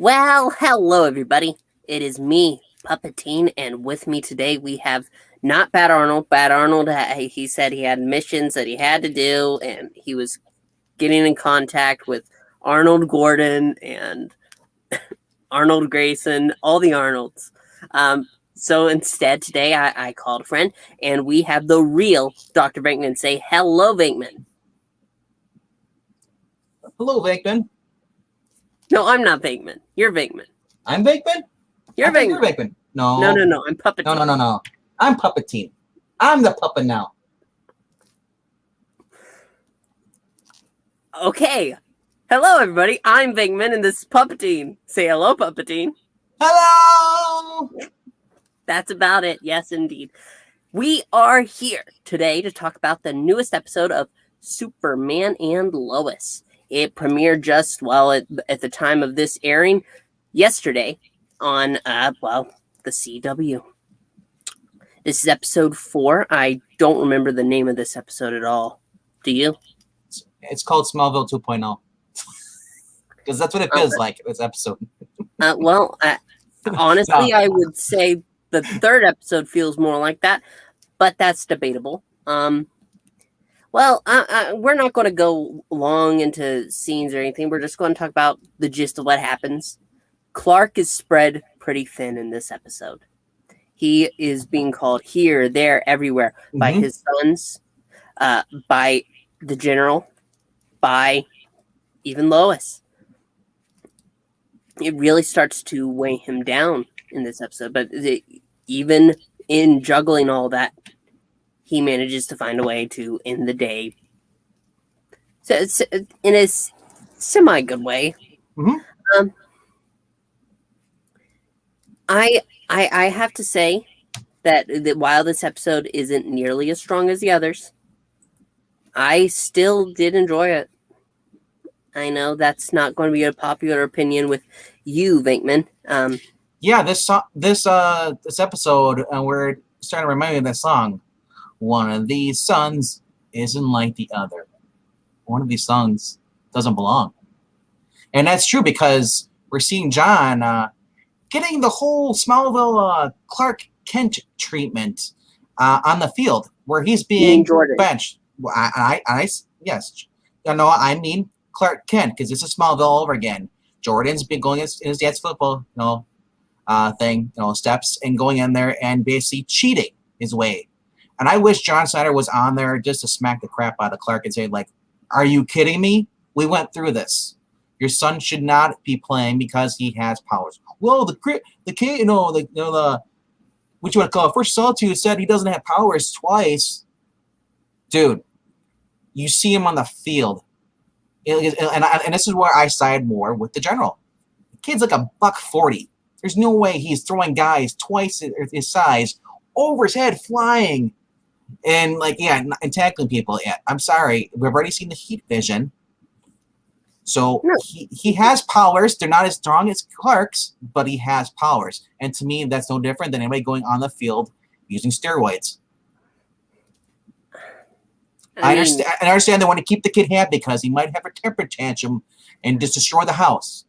Well, hello everybody. It is me, Puppetine, and with me today we have not Bad Arnold. Bad Arnold, he said he had missions that he had to do, and he was getting in contact with Arnold Gordon and Arnold Grayson, all the Arnolds. So instead, today I called a friend, and we have the real Dr. Venkman. Say hello, Venkman. Hello, Venkman. No, I'm not Venkman. You're Venkman. I'm Venkman? You're Venkman. You're Venkman. No. No. I'm Puppetine. No. I'm Puppetine. I'm the puppet now. Okay. Hello, everybody. I'm Venkman, and this is Puppetine. Say hello, Puppetine. Hello! That's about it. Yes, indeed. We are here today to talk about the newest episode of Superman and Lois. It premiered just, at the time of this airing, yesterday on, the CW. This is episode 4. I don't remember the name of this episode at all. Do you? It's called Smallville 2.0. Because that's what it feels like, this episode. Honestly, I would say the third episode feels more like that, but that's debatable. We're not going to go long into scenes or anything. We're just going to talk about the gist of what happens. Clark is spread pretty thin in this episode. He is being called here, there, everywhere by his sons, by the general, by even Lois. It really starts to weigh him down in this episode. But even in juggling all that, he manages to find a way to end the day. So it's in a semi-good way. I have to say that while this episode isn't nearly as strong as the others, I still did enjoy it. I know that's not going to be a popular opinion with you, Venkman. This episode, we're starting to remind me of that song. One of these sons isn't like the other. One of these sons doesn't belong. And that's true because we're seeing John getting the whole Smallville Clark Kent treatment on the field where he's being benched. Yes. No, I mean Clark Kent because this is Smallville all over again. Jordan's been going in his dad's football, steps and going in there and basically cheating his way. And I wish John Snyder was on there just to smack the crap out of Clark and say, like, are you kidding me? We went through this. Your son should not be playing because he has powers. Well, the kid, what you want to call it? First Sawtooth said he doesn't have powers twice. Dude, you see him on the field. And this is where I side more with the general. The kid's like $140. There's no way he's throwing guys twice his size over his head, flying. And and tackling people. Yeah, I'm sorry. We've already seen the heat vision. So he has powers. They're not as strong as Clark's, but he has powers. And to me, that's no different than anybody going on the field using steroids. I understand they want to keep the kid happy because he might have a temper tantrum and just destroy the house.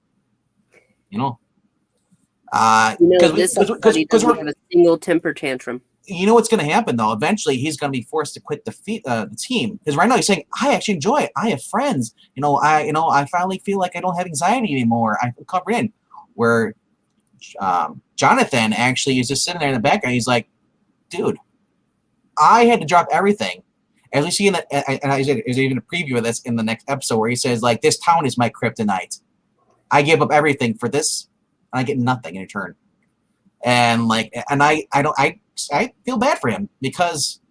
Because he doesn't have a single temper tantrum. You know what's going to happen though? Eventually, he's going to be forced to quit the team because right now he's saying, "I actually enjoy it. I have friends. I finally feel like I don't have anxiety anymore. I feel covered in." Where Jonathan actually is just sitting there in the background. He's like, "Dude, I had to drop everything." As we see in there's even a preview of this in the next episode where he says, like, "This town is my kryptonite. I gave up everything for this, and I get nothing in return." And I feel bad for him because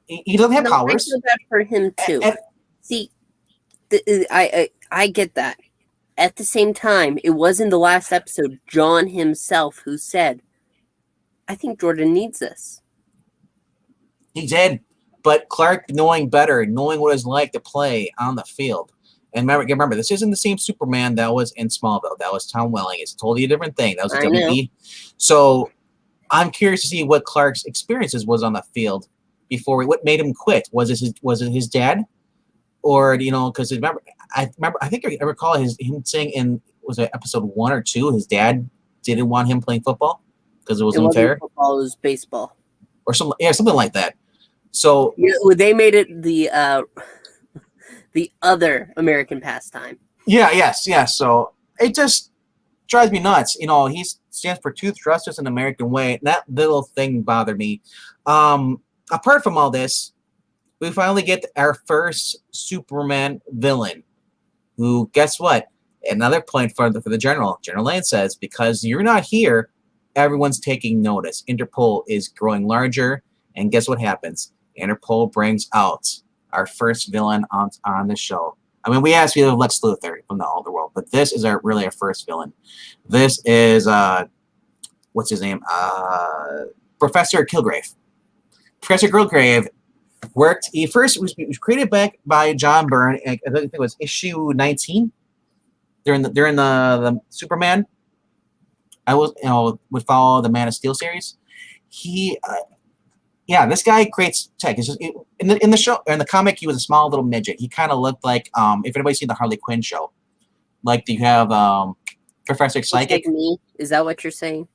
he doesn't have powers. I feel bad for him too. See, I get that. At the same time, it was in the last episode John himself who said, "I think Jordan needs this." He did, but Clark, knowing better, knowing what it's like to play on the field, and remember, this isn't the same Superman that was in Smallville. That was Tom Welling. It's a totally different thing. That was a WB. So I'm curious to see what Clark's experiences was on the field before. What made him quit? Was it his dad, or because I think I recall him saying in was it episode 1 or 2? His dad didn't want him playing football because it was It wasn't unfair, football, it was baseball. or something like that. So Yeah, well, they made it the other American pastime. yes. So it just drives me nuts. He stands for truth, justice, and the American way. And that little thing bothered me. Apart from all this, we finally get our first Superman villain. Who, guess what? Another point for the General. General Lane says, because you're not here, everyone's taking notice. Interpol is growing larger, and guess what happens? Interpol brings out our first villain on the show. I mean, we asked you Lex Luthor from the Underworld, but this is our first villain. This is what's his name? Professor Kilgrave. Professor Kilgrave worked. He first was created back by John Byrne. I think it was issue 19 during the Superman. I would follow the Man of Steel series. He. This guy creates tech. It's just in the show, in the comic, he was a small little midget. He kind of looked like if anybody's seen the Harley Quinn show, like you have Professor Psychic. Like me? Is that what you're saying?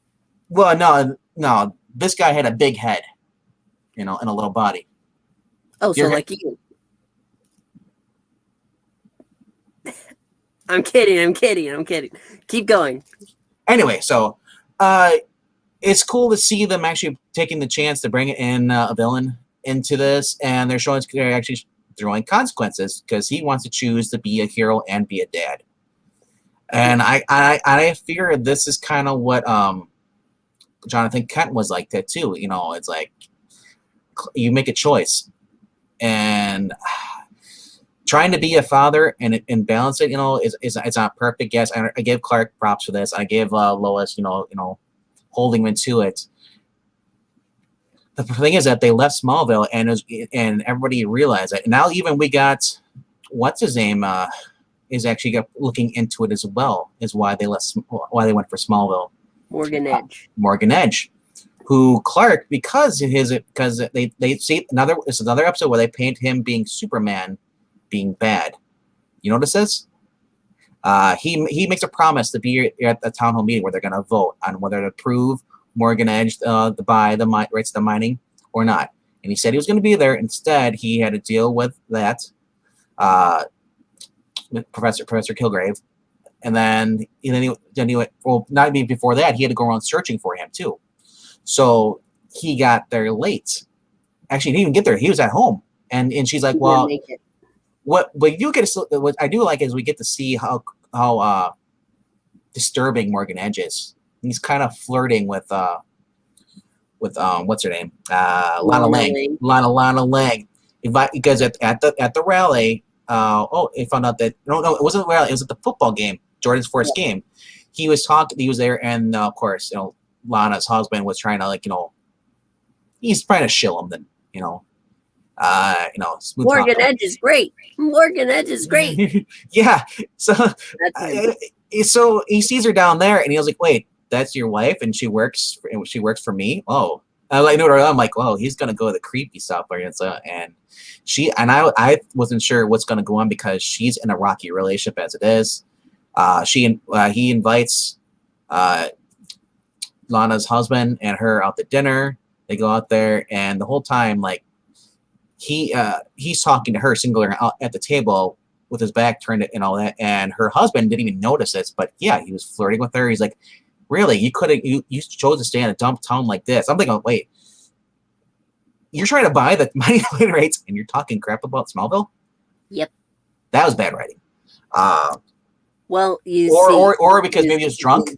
Well, no. This guy had a big head, and a little body. Oh, so like you. I'm kidding. Keep going. Anyway, so it's cool to see them actually taking the chance to bring in a villain into this, and they're actually throwing consequences because he wants to choose to be a hero and be a dad. And I fear this is kind of what Jonathan Kent was like that too. It's like you make a choice, and trying to be a father and balance it, it's not perfect. Yes, I give Clark props for this. I give Lois, holding him to it. The thing is that they left Smallville, and everybody realized it. And now even we got what's his name is actually looking into it as well. Is why they went for Smallville. Morgan Edge. Morgan Edge, who Clark because they see another episode where they paint him being Superman, being bad. You notice this? He makes a promise to be at the town hall meeting where they're going to vote on whether to approve Morgan Edge to buy the rights to mining or not. And he said he was going to be there. Instead, he had to deal with that Professor Kilgrave, and then he went. Well, not even before that, he had to go around searching for him too. So he got there late. Actually, he didn't even get there. He was at home, and she's like, "Well, what I do like is we get to see how disturbing Morgan Edge is. He's kind of flirting with what's her name, Lana Lang. Because at the rally, they found out that no, it wasn't a rally. It was at the football game, Jordan's first game. He was there, and of course, Lana's husband was trying to he's trying to shill him. Then Morgan Edge is great. Morgan Edge is great. Yeah. So he sees her down there, and he was like, "Wait, that's your wife, and she works for me." Oh, I'm like, "Oh, he's gonna go the creepy stuff." And I wasn't sure what's gonna go on because she's in a rocky relationship as it is. He invites Lana's husband and her out to dinner. They go out there, and the whole time, like, he's talking to her singular out at the table with his back turned and all that, and her husband didn't even notice this, but yeah, he was flirting with her. He's like, really, you chose to stay in a dump town like this? I'm thinking, wait, you're trying to buy the mining rights and you're talking crap about Smallville? Yep. That was bad writing. Well, or because maybe he was drunk.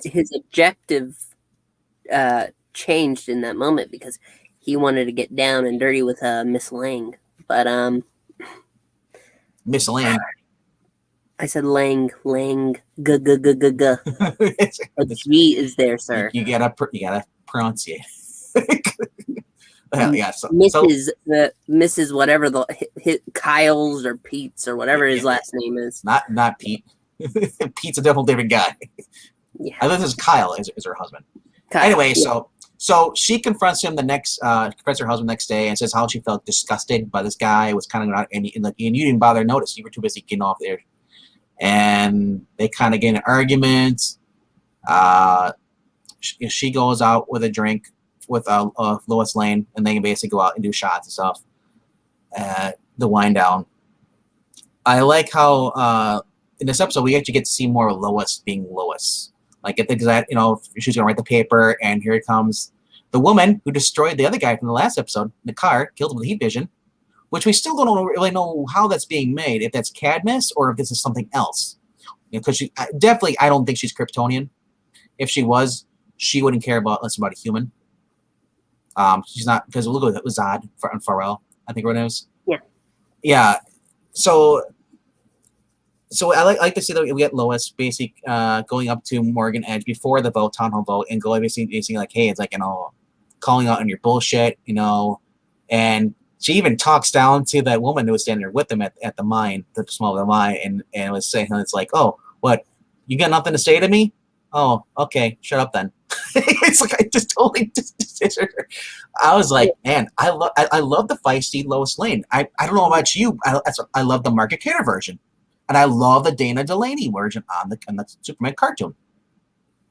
His objective changed in that moment because he wanted to get down and dirty with Miss Lang, but Miss Lang. I said Lang, g. The G is there, sir. You gotta pronunciate. Yeah, Mrs. whatever the Kyle's or Pete's or whatever his last name is. Not Pete. Pete's a definitely different guy. Yeah. I think this is Kyle is her husband. Kyle, anyway, yeah. So she confronts him confronts her husband next day and says how she felt disgusted by this guy. It was kind of not, and you didn't bother to notice. You were too busy getting off there. and they kind of get in an argument. She goes out with a drink with Lois Lane, and they basically go out and do shots and stuff. The wind down. I like how in this episode we actually get to see more of Lois being Lois. Like at the exact, she's gonna write the paper, and here it comes the woman who destroyed the other guy from the last episode in the car, killed him with heat vision, which we still don't really know how that's being made. If that's Cadmus or if this is something else. Because she definitely, I don't think she's Kryptonian. If she was, she wouldn't care about less about a human. She's not, because look at Zod and Pharrell, I think her name is. Yeah. So I like to see that we get Lois basically going up to Morgan Edge before the town hall vote, and going basically like, hey, it's like, calling out on your bullshit, and she even talks down to that woman who was standing there with them at the mine, the small of the mine, and was saying, it's like, oh, what, you got nothing to say to me? Oh, okay, shut up then. It's like I just totally I was like, man, I love the feisty Lois Lane. I don't know about you. I love the Margaret Kidder version, and I love the Dana Delaney version on the Superman cartoon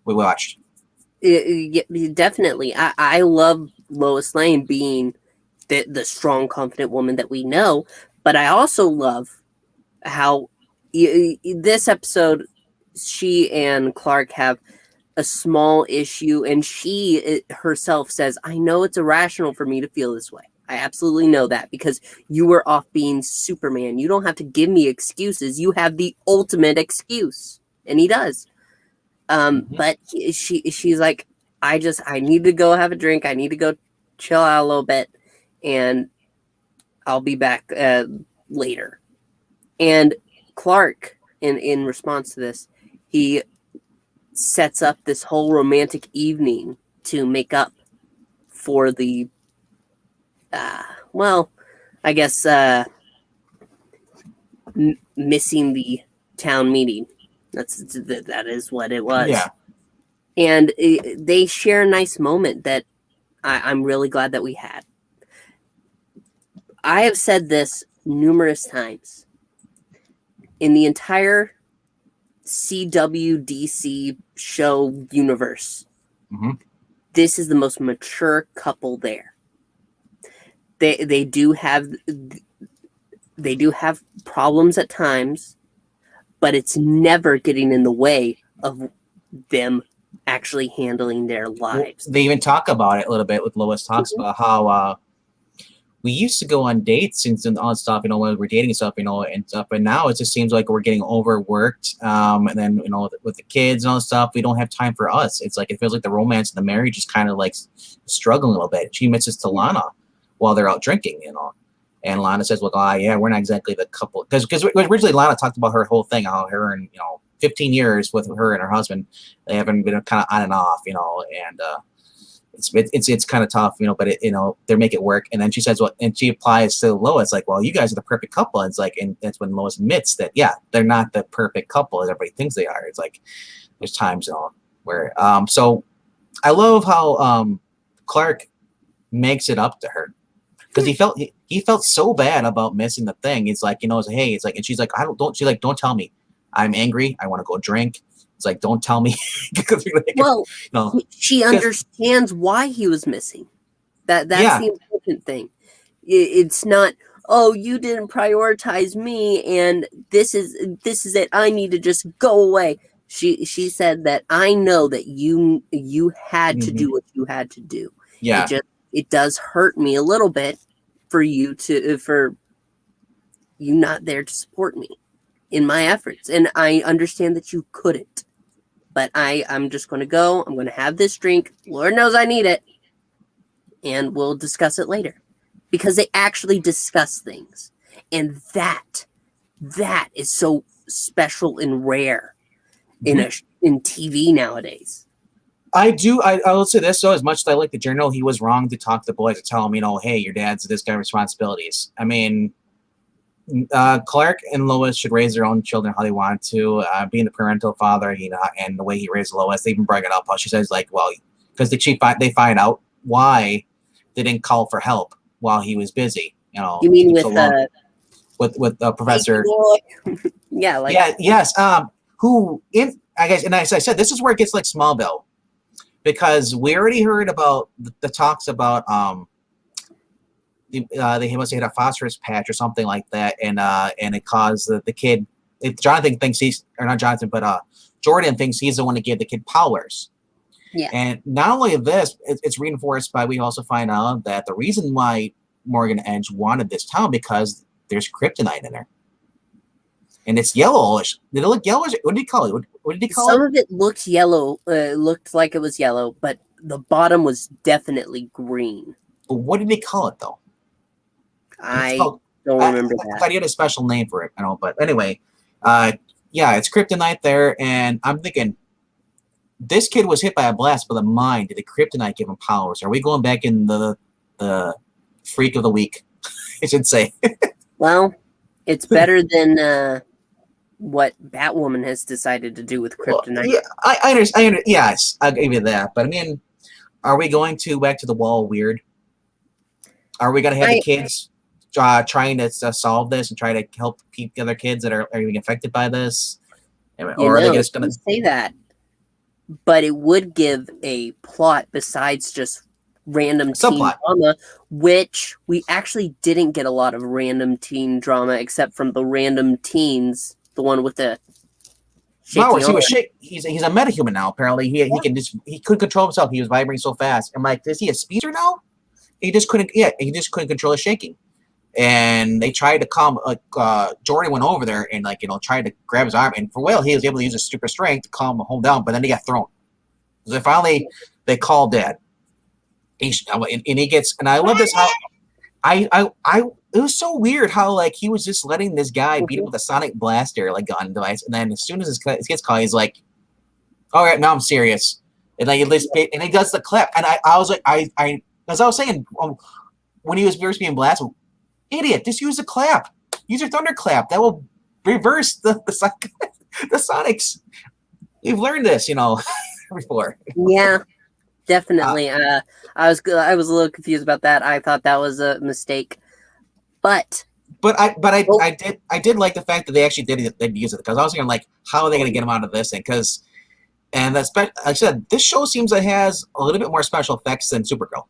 we watched. Definitely, I love Lois Lane being the strong, confident woman that we know, but I also love how this episode, she and Clark have a small issue, and she herself says, I know it's irrational for me to feel this way. I absolutely know that, because you were off being Superman. You don't have to give me excuses. You have the ultimate excuse. And he does. But she's like, I need to go have a drink. I need to go chill out a little bit, and I'll be back later. And Clark, in response to this, he sets up this whole romantic evening to make up for the I guess missing the town meeting. That is what it was. Yeah. And they share a nice moment that I'm really glad that we had. I have said this numerous times. In the entire CWDC show universe, this is the most mature couple there. They do have problems at times, but it's never getting in the way of them actually handling their lives. They even talk about it a little bit with Lois talks about how we used to go on dates and all that stuff, when we're dating and stuff, and stuff. But now it just seems like we're getting overworked. And then, with the kids and all that stuff, we don't have time for us. It's like, it feels like the romance and the marriage is kind of like struggling a little bit. She admits this to Lana while they're out drinking, And Lana says, well, yeah, we're not exactly the couple. Because originally Lana talked about her whole thing, how her and, 15 years with her and her husband, they haven't been kind of on and off, and it's kind of tough, but they make it work. And then she says, and she applies to Lois, like, well, you guys are the perfect couple. It's like, and that's when Lois admits that, yeah, they're not the perfect couple as everybody thinks they are. It's like, there's times, where, so I love how Clark makes it up to her, because he felt so bad about missing the thing. It's like, hey, it's like, and she's like, don't tell me. I'm angry. I want to go drink. It's like, don't tell me. She understands why he was missing. That's the important thing. It's not, oh, you didn't prioritize me, and this is it. I need to just go away. She said that I know that you had to do what you had to do. Yeah. It does hurt me a little bit for you not there to support me in my efforts. And I understand that you couldn't, but I'm just going to go. I'm going to have this drink. Lord knows I need it. And we'll discuss it later, because they actually discuss things. And that is so special and rare in TV nowadays. I will say this, though, as much as I like the journal, he was wrong to talk to the boys, to tell them, hey, your dad's this guy responsibilities. I mean, Clark and Lois should raise their own children how they want to, being the parental father, and the way he raised Lois. They even bring it up, how she says, like, well, because they find out why they didn't call for help while he was busy. You mean with with Professor? Yeah, like Yeah, yes. Who in I guess, and as I said, this is where it gets like Smallville, because we already heard about the talks about they must have hit a phosphorus patch or something like that, and it caused the kid. If Jonathan thinks he's, or not Jonathan, but Jordan thinks he's the one that gave the kid powers. yeah. And not only this, it's reinforced by, we also find out that the reason why Morgan Edge wanted this town because there's kryptonite in there. And it's yellowish. Did it look yellowish? What did he call it? What did he call Some it? of it looked yellow, looked like it was yellow, but the bottom was definitely green. But what did he call it, though? I called, don't remember I that. thought he had a special name for it. I don't know, but anyway, yeah, it's kryptonite there, and I'm thinking, this kid was hit by a blast by the mind. Did the kryptonite give him powers? Are we going back in the freak of the week? I should say. Well, it's better than what Batwoman has decided to do with kryptonite. Well, yeah, I understand. Yes, I'll give you that. But I mean, are we going to back to the wall weird? Are we going to have the kids trying to solve this and try to help the other kids that are being affected by this? Or are they just going to say that? But it would give a plot besides just random teen drama, which we actually didn't get a lot of random teen drama except from the random teens, the one with the Lois, he's a metahuman now. Apparently, he could control himself. He was vibrating so fast. I'm like, is he a speedster now? He just couldn't. Yeah, he just couldn't control his shaking. And they tried to calm. Jordan went over there and tried to grab his arm. And for a while, he was able to use his super strength to calm him down. But then he got thrown. So finally, they called Dad. And he gets. And I love this how it was so weird how he was just letting this guy beat him with a sonic blaster gun device, and then as soon as it gets caught, he's like, "All right, now I'm serious," and he does the clap, and I was like, as I was saying, when he was first being blasted, idiot, just use the clap, use your thunder clap, that will reverse the sonics. We've learned this, before. Yeah. Definitely. I was a little confused about that. I thought that was a mistake. But I did like the fact that they actually did use it, because I was thinking how are they going to get him out of this thing? Like I said, this show seems like it has a little bit more special effects than Supergirl.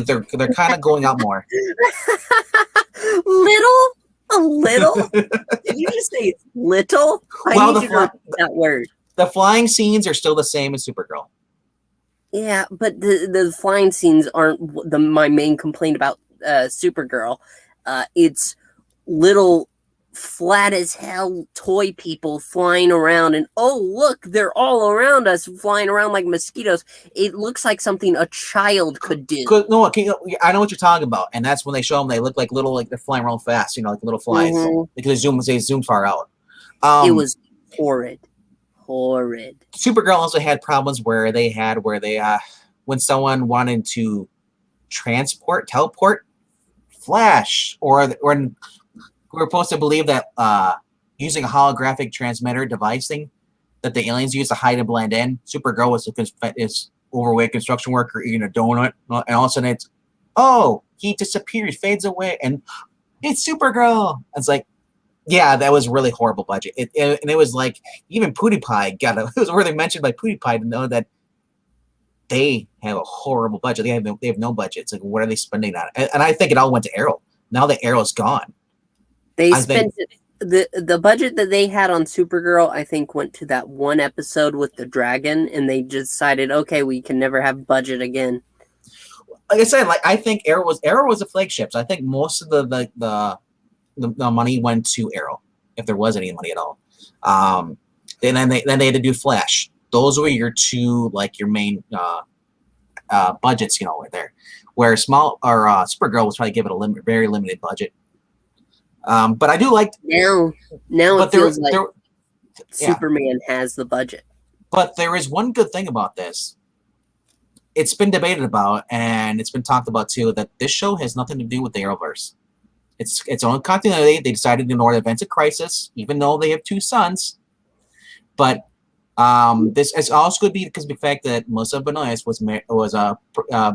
They're kind of going out more. A little. Did you just say little? I need to know that word. The flying scenes are still the same as Supergirl. Yeah, but the flying scenes aren't my main complaint about Supergirl. It's little flat as hell toy people flying around, and oh look, they're all around us, flying around like mosquitoes. It looks like something a child could do. No, I know what you're talking about, and that's when they show them. They look like little, they're flying around fast, like little flies, because they zoom far out. It was horrid. Supergirl also had problems where when someone wanted to teleport, Flash, or we were supposed to believe that using a holographic transmitter device thing that the aliens use to hide and blend in. Supergirl was is overweight construction worker eating a donut, and all of a sudden he disappears, fades away, and it's Supergirl. It's like, yeah, that was really horrible budget. And it was even PewDiePie it was worth mentioned by PewDiePie to know that they have a horrible budget. They have no budget. It's what are they spending on? And I think it all went to Arrow. Now that Arrow's gone, they spent the budget that they had on Supergirl. I think went to that one episode with the dragon, and they decided, okay, we can never have budget again. Like I said, I think Arrow was a flagship. So I think most of the money went to Arrow, if there was any money at all. Then they had to do Flash. Those were your two your main budgets, right there. Where Supergirl was trying to give it a very limited budget. But I do like now it feels like Superman has the budget. But there is one good thing about this. It's been debated about, and it's been talked about too, that this show has nothing to do with the Arrowverse. It's its own continuity. They decided to ignore the events of Crisis, even though they have two sons. But this is also could be because of the fact that Melissa Benoist was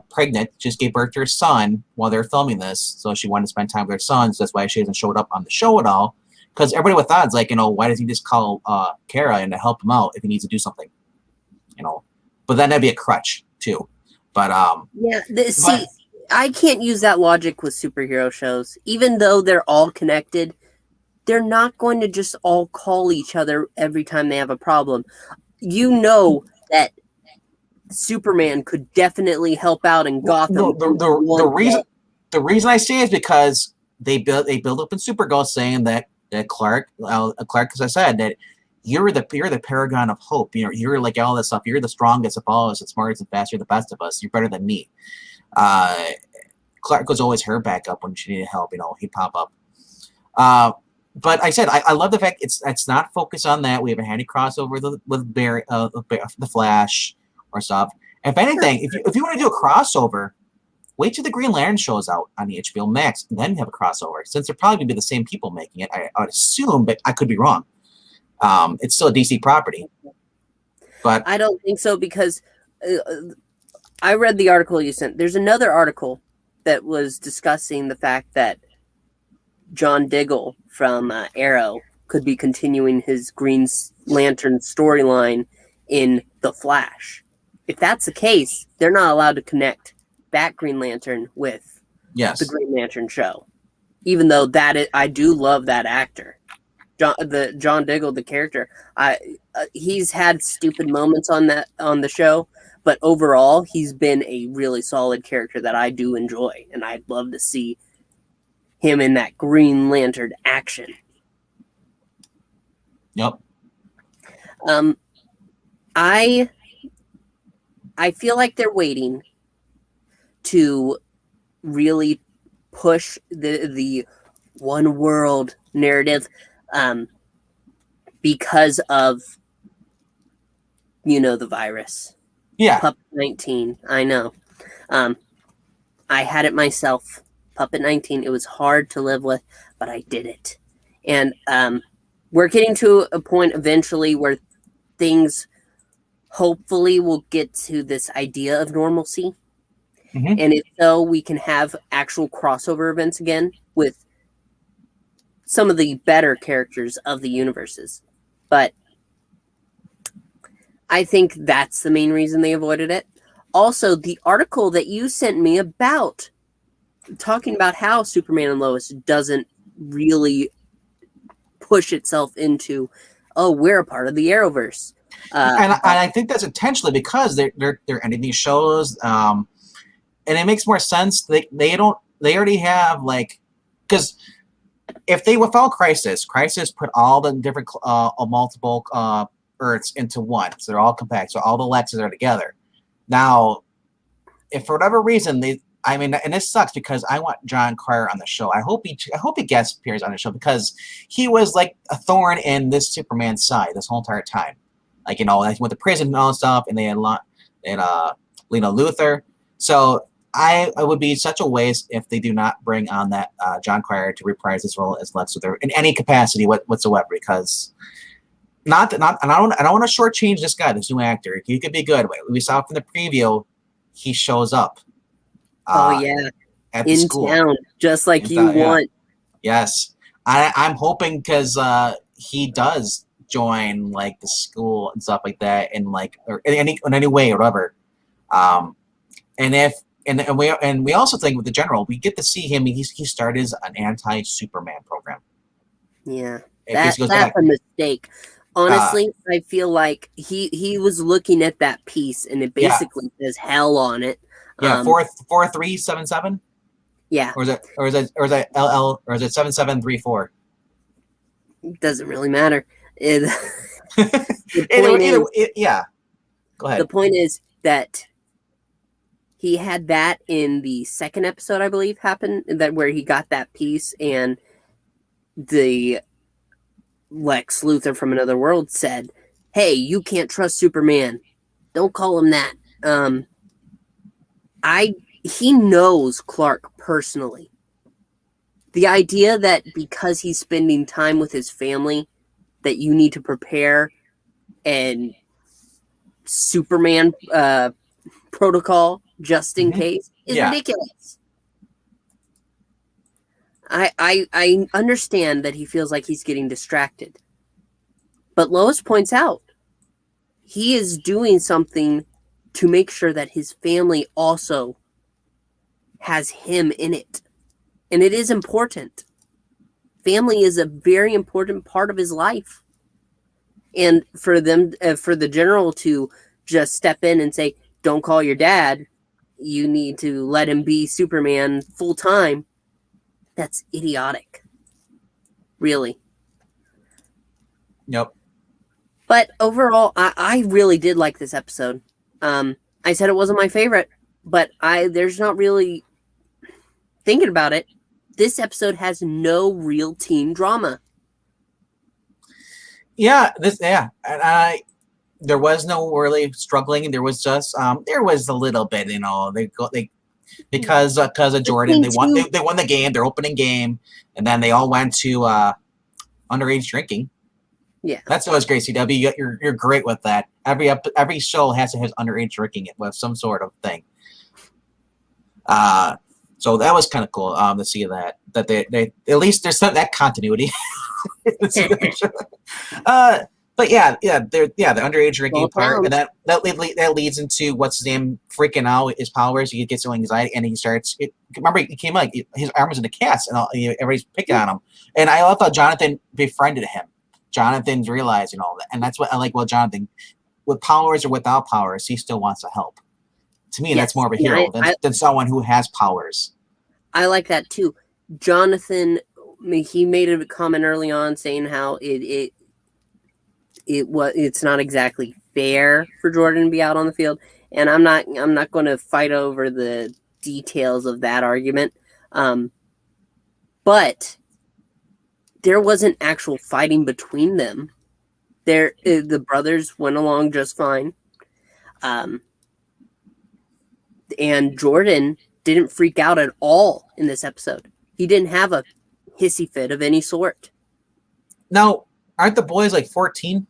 pregnant, just gave birth to her son while they were filming this, so she wanted to spend time with her son. So that's why she hasn't showed up on the show at all. Because everybody with odds, like, why does he just call Kara and to help him out if he needs to do something? But then that'd be a crutch too. But see, I can't use that logic with superhero shows. Even though they're all connected, they're not going to just all call each other every time they have a problem. That Superman could definitely help out in Gotham. The reason I say is because they build up in Supergirl saying that Clark, as I said, that you're the paragon of hope. You're like all this stuff. You're the strongest of all of us, the smartest, the best. You're the best of us. You're better than me. Clark was always her backup when she needed help. He'd pop up. But I said I love the fact it's not focused on that. We haven't had any crossover with Barry, the Flash, or stuff. If anything, if you want to do a crossover, wait till the Green Lantern shows out on the HBO Max, and then have a crossover. Since they're probably going to be the same people making it, I would assume, but I could be wrong. It's still a DC property, but I don't think so because I read the article you sent. There's another article that was discussing the fact that John Diggle from Arrow could be continuing his Green Lantern storyline in The Flash. If that's the case, they're not allowed to connect that Green Lantern with the Green Lantern show. Even though I do love that actor. John Diggle, the character, he's had stupid moments on the show, but overall, he's been a really solid character that I do enjoy, and I'd love to see him in that Green Lantern action. Yep. I feel like they're waiting to really push the one world narrative because of the virus. Yeah. Puppet-19. I know. I had it myself. Puppet-19. It was hard to live with, but I did it. And we're getting to a point eventually where things hopefully will get to this idea of normalcy. Mm-hmm. And if so, we can have actual crossover events again with some of the better characters of the universes. But I think that's the main reason they avoided it. Also, the article that you sent me about talking about how Superman and Lois doesn't really push itself into, we're a part of the Arrowverse. And I think that's intentionally because they're ending these shows, and it makes more sense. They already have because if they without Crisis put all the different multiple Earths into one, so they're all compact, so all the Lexes are together. Now, if for whatever reason and this sucks because I want John Cryer on the show. I hope he guest appears on the show because he was like a thorn in this Superman side this whole entire time. Like he went to prison and all that stuff, and they had Lena Luthor. So it would be such a waste if they do not bring on that John Cryer to reprise his role as Lex Luthor in any capacity whatsoever. Because and I don't want to shortchange this guy, this new actor. He could be good. We saw from the preview, he shows up. At the in school. Town, just like you want. Yes, I'm hoping because he does join the school and stuff like that, and or in any way or whatever. And we also think with the general, we get to see him. He started an anti-Superman program. Yeah, that's a mistake. Honestly, I feel like he was looking at that piece, and it basically says hell on it. Yeah, 4377. Yeah, or is it LL or is it 7734? Doesn't really matter. Yeah. Go ahead. The point is that he had that in the second episode, I believe, happened where he got that piece, and the Lex Luthor from another world said, "Hey, you can't trust Superman. Don't call him that." He knows Clark personally. The idea that because he's spending time with his family, that you need to prepare and Superman protocol just in case is ridiculous. I understand that he feels like he's getting distracted. But Lois points out he is doing something to make sure that his family also has him in it. And it is important. Family is a very important part of his life. And for them, for the general to just step in and say, don't call your dad, you need to let him be Superman full time, that's idiotic. Really. Yep. But overall, I really did like this episode. I said it wasn't my favorite, but there's not really, thinking about it, this episode has no real teen drama. Yeah, and there was no really struggling. There was just there was a little bit, because of Jordan, they won the game, their opening game, and then they all went to underage drinking. Yeah, that's always great. CW, you're great with that. Every show has to have underage drinking it with some sort of thing. So that was kind of cool to see that they at least there's that continuity. But the underage drinking part, and that leads into what's his name freaking out his powers. He gets so anxiety, and he starts. Remember, he came like his arm was in a cast, and everybody's picking on him. And I love how Jonathan befriended him. Jonathan's realizing all that, and that's what I like. Well, Jonathan, with powers or without powers, he still wants to help. To me, that's more of a hero than someone who has powers. I like that too. Jonathan, he made a comment early on saying how it's not exactly fair for Jordan to be out on the field, and I'm not going to fight over the details of that argument. But there wasn't actual fighting between them. The brothers went along just fine. And Jordan didn't freak out at all in this episode. He didn't have a hissy fit of any sort. Now, aren't the boys like 14?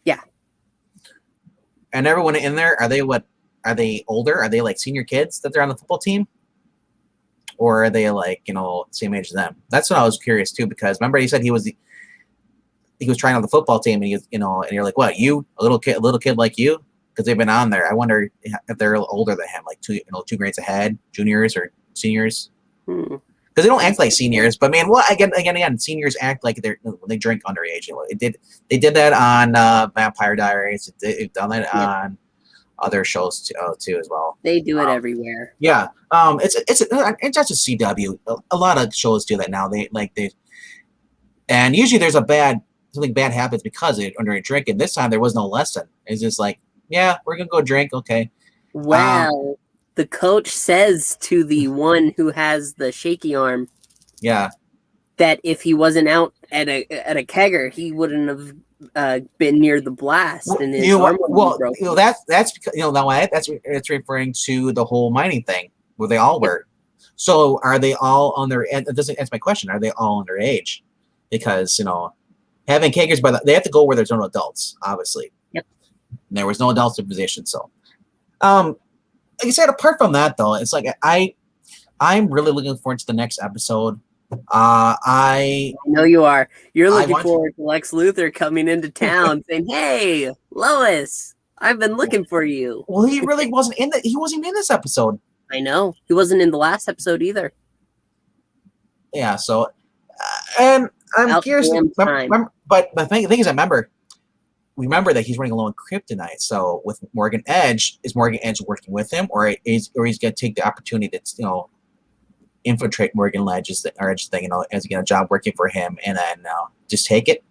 Yeah. And everyone in there, are they older? Are they like senior kids that they're on the football team? Or are they like, same age as them? That's what I was curious too, because remember he said he was trying on the football team, and and you're like, what, you, a little kid like you? Because they've been on there. I wonder if they're older than him, like two grades ahead, juniors or seniors. Because they don't act like seniors. But man, again, seniors act like when they drink underage. They did that on Vampire Diaries. They've done that on other shows too as well. They do it everywhere. Yeah. It's just a CW. A lot of shows do that now. And usually there's something bad happens because of underage drinking. This time there was no lesson. It's just like, yeah, we're gonna go drink. Okay. Well, the coach says to the one who has the shaky arm, yeah, that if he wasn't out at a kegger, he wouldn't have been near the blast. And his arm would be broken. That's because that's referring to the whole mining thing where they all were. So are they all under? And it doesn't answer my question. Are they all underage? Because having keggers, they have to go where there's no adults, obviously. Yep. And there was no adults in position. So, like I said, apart from that, though, it's like I'm really looking forward to the next episode. I know you are. You're looking forward to Lex Luthor coming into town saying, "Hey, Lois, I've been looking for you." Well, he really wasn't in He wasn't in this episode. I know. He wasn't in the last episode either. Yeah. So, and I'm curious. But the thing is, remember that he's running low on kryptonite. So with Morgan Edge, is Morgan Edge working with him, or he's going to take the opportunity to infiltrate Morgan Edge's thing, as a job working for him, and then just take it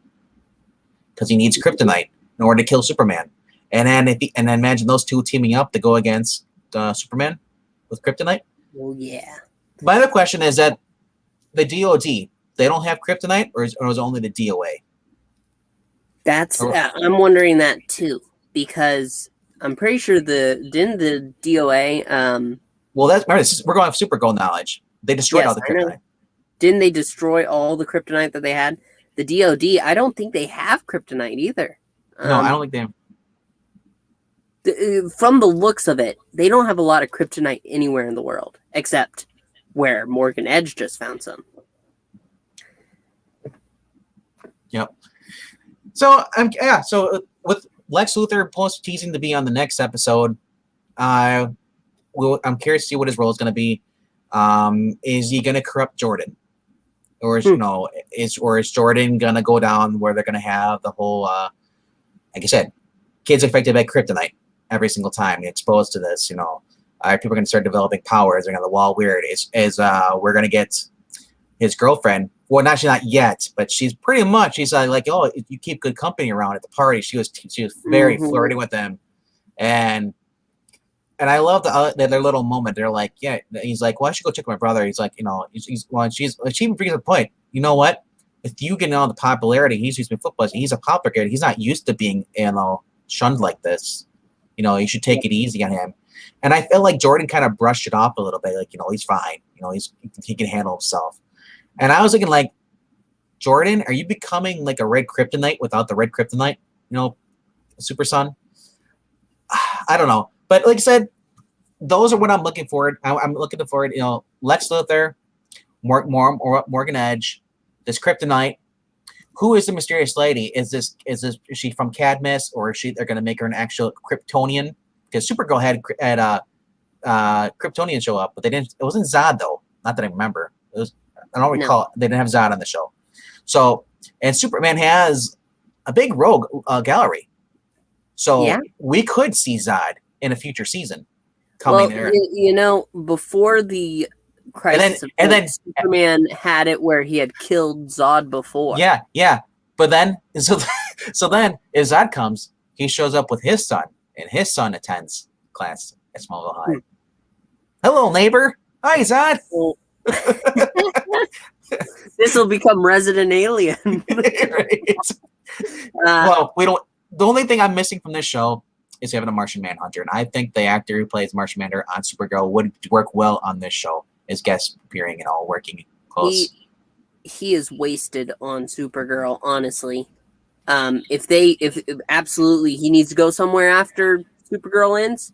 because he needs kryptonite in order to kill Superman. And then imagine those two teaming up to go against Superman with kryptonite. Oh yeah. My other question is that the DOD, they don't have kryptonite, or is it only the DOA? That's I'm wondering that too, because I'm pretty sure didn't the DOA well, we're going off Supergirl knowledge. They destroyed all the kryptonite. Didn't they destroy all the kryptonite that they had? The DOD, I don't think they have kryptonite either. No, I don't think they have. From the looks of it, they don't have a lot of kryptonite anywhere in the world, except where Morgan Edge just found some. Yep. So So with Lex Luthor post teasing to be on the next episode, I'm curious to see what his role is going to be. Is he going to corrupt Jordan, or is Jordan going to go down where they're going to have the whole, like I said, kids affected by kryptonite every single time exposed to this? People are going to start developing powers. They're going to wall weird. We're going to get his girlfriend. Well, actually not yet, but she's pretty much. She's like, oh, you keep good company around at the party. She was very flirty with him, and I love their little moment. They're like, yeah. He's like, well, I should go check my brother. He's like, she even brings up the point. You know what? If you get all the popularity, he's used to football. He's a popular kid. He's not used to being shunned like this. You should take it easy on him. And I feel like Jordan kind of brushed it off a little bit. Like, he's fine. He can handle himself. And I was thinking, like, Jordan, are you becoming like a red kryptonite without the red kryptonite? Super son? I don't know. But like I said, those are what I'm looking forward. I'm looking forward, Lex Luthor, Morgan Edge, this kryptonite. Who is the mysterious lady? Is she from Cadmus, or they're going to make her an actual Kryptonian? Because Supergirl had Kryptonian show up, but they didn't. It wasn't Zod though. Not that I remember. I don't recall. No. They didn't have Zod on the show. So, and Superman has a big rogue gallery. So we could see Zod in a future season coming there. Before the Crisis and then Superman had it where he had killed Zod before. Yeah. But then, so then, if Zod comes, he shows up with his son, and his son attends class at Smallville High. Hello, neighbor. Hi, Zod. This will become Resident Alien. Right. Well, we don't. The only thing I'm missing from this show is having a Martian Manhunter, and I think the actor who plays Martian Manhunter on Supergirl would work well on this show as guest appearing and all working close. He is wasted on Supergirl, honestly. If absolutely he needs to go somewhere after Supergirl ends,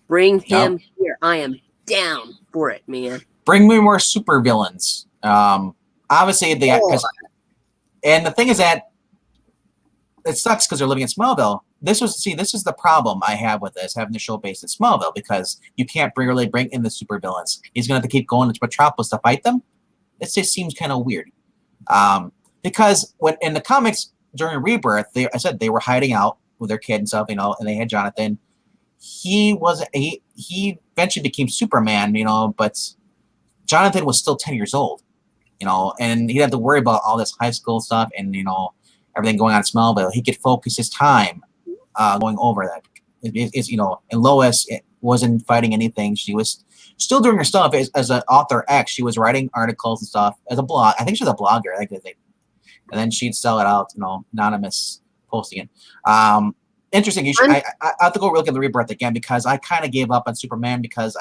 bring him here. I am down for it, man. Bring me more super villains. Obviously, and the thing is that it sucks because they're living in Smallville. This is the problem I have with this, having the show based in Smallville, because you can't really bring in the super villains. He's going to have to keep going to Metropolis to fight them. It just seems kind of weird. Because when in the comics during Rebirth, I said they were hiding out with their kid and stuff, and they had Jonathan. He eventually became Superman, but Jonathan was still 10 years old, and he'd have to worry about all this high school stuff and everything going on in Smallville. He could focus his time going over that. And Lois wasn't fighting anything. She was still doing her stuff as an author X. She was writing articles and stuff as a blog. I think she was a blogger. And then she'd sell it out, anonymous posting it. Interesting. I have to go look at the Rebirth again, because I kind of gave up on Superman, because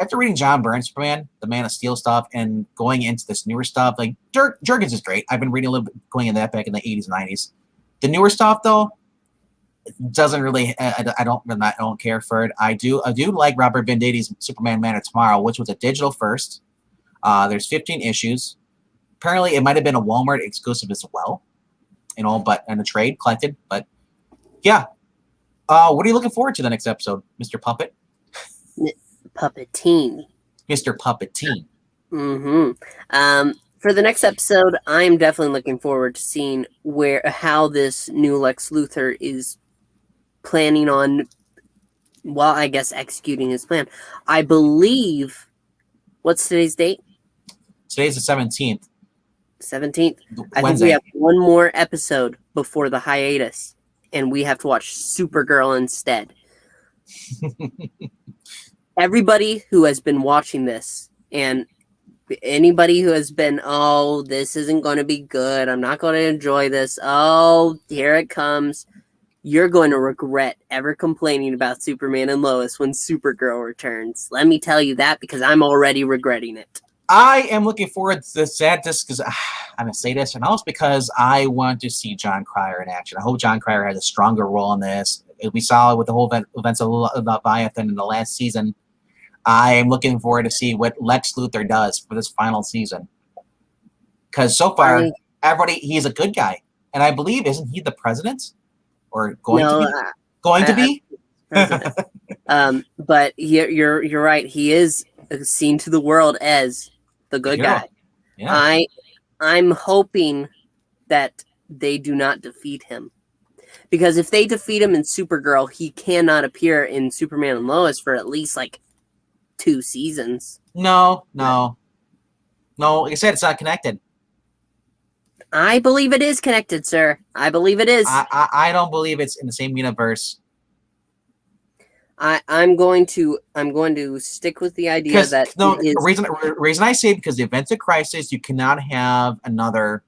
after reading John Byrne's Superman, the Man of Steel stuff, and going into this newer stuff, like Jurgens is great. I've been reading a little bit, going into that back in the 80s and 90s. The newer stuff, though, doesn't really. I don't care for it. I do like Robert Venditti's Superman Man of Tomorrow, which was a digital first. There's 15 issues. Apparently, it might have been a Walmart exclusive as well, but in a trade collected. But yeah, what are you looking forward to the next episode, Mr. Puppet? Puppetine. Mr. Puppetine. For the next episode, I'm definitely looking forward to seeing how this new Lex Luthor is planning on, I guess, executing his plan. I believe, what's today's date? Today's the 17th. 17th. I Wednesday. think we have one more episode before the hiatus, and we have to watch Supergirl instead. Everybody who has been watching this, and anybody who has been, this isn't going to be good, I'm not going to enjoy this, here it comes, you're going to regret ever complaining about Superman and Lois when Supergirl returns. Let me tell you that, because I'm already regretting it. I am looking forward to this, because I'm going to say this, and also because I want to see John Cryer in action. I hope John Cryer has a stronger role in this. We saw it with the whole events of Leviathan in the last season. I am looking forward to see what Lex Luthor does for this final season. Because so far, everybody, he's a good guy. And I believe, isn't he the president? Or going to No, be? Going to be? president. But you're right. He is seen to the world as the good hero. guy. Yeah. I'm hoping that they do not defeat him. Because if they defeat him in Supergirl, he cannot appear in Superman and Lois for at least like 2 seasons. No. Like I said, it's not connected. I believe it is connected, sir. I believe it is. I don't believe it's in the same universe. I'm going to stick with the idea that reason I say, because the events of Crisis, you cannot have another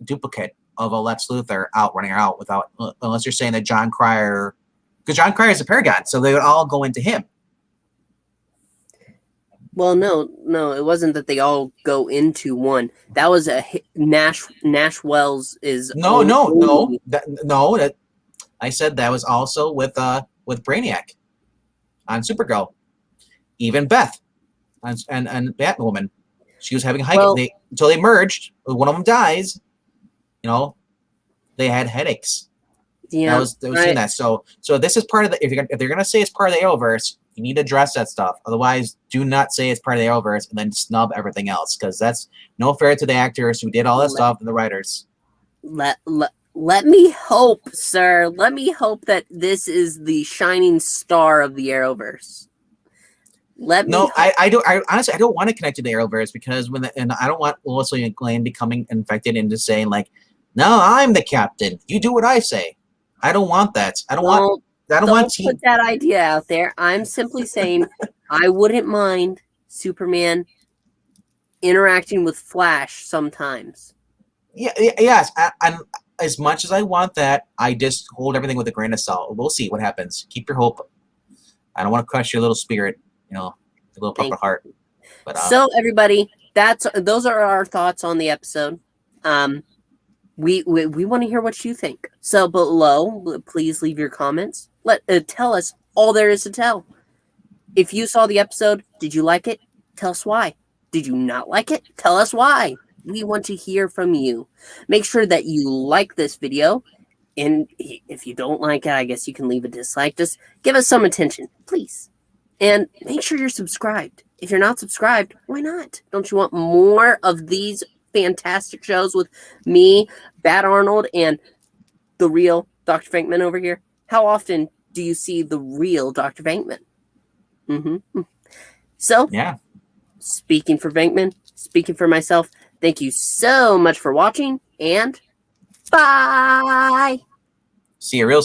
duplicate of a Lex Luthor running out without, unless you're saying that John Cryer, because John Cryer is a Paragon, so they would all go into him. Well, no, it wasn't that they all go into one. That was a Nash Wells is that I said that was also with Brainiac on Supergirl, even Beth and Batwoman. She was having until they merged. One of them dies. You know, they had headaches. Yeah, that was in that. So this is part of the. If they're gonna say it's part of the Arrowverse, you need to address that stuff. Otherwise, do not say it's part of the Arrowverse and then snub everything else, because that's no fair to the actors who did all that stuff and the writers. Let me hope, sir. Let me hope that this is the shining star of the Arrowverse. I honestly I don't want to connect to the Arrowverse, because and I don't want Lois Lane becoming infected into saying like, no, I'm the captain. You do what I say. I don't want that. Don't put that idea out there. I'm simply saying I wouldn't mind Superman interacting with Flash sometimes. Yes. I'm as much as I want that, I just hold everything with a grain of salt. We'll see what happens. Keep your hope. I don't want to crush your little spirit, your little purple heart. But so everybody, those are our thoughts on the episode. We want to hear what you think. So below, please leave your comments. Tell us all there is to tell. If you saw the episode, did you like it? Tell us why. Did you not like it? Tell us why. We want to hear from you. Make sure that you like this video. And if you don't like it, I guess you can leave a dislike. Just give us some attention, please. And make sure you're subscribed. If you're not subscribed, why not? Don't you want more of these fantastic shows with me, Bat Arnold, and the real Dr. Venkman over here? How often do you see the real Dr. Venkman? So, yeah. Speaking for Venkman, speaking for myself, thank you so much for watching, and bye! See you real soon.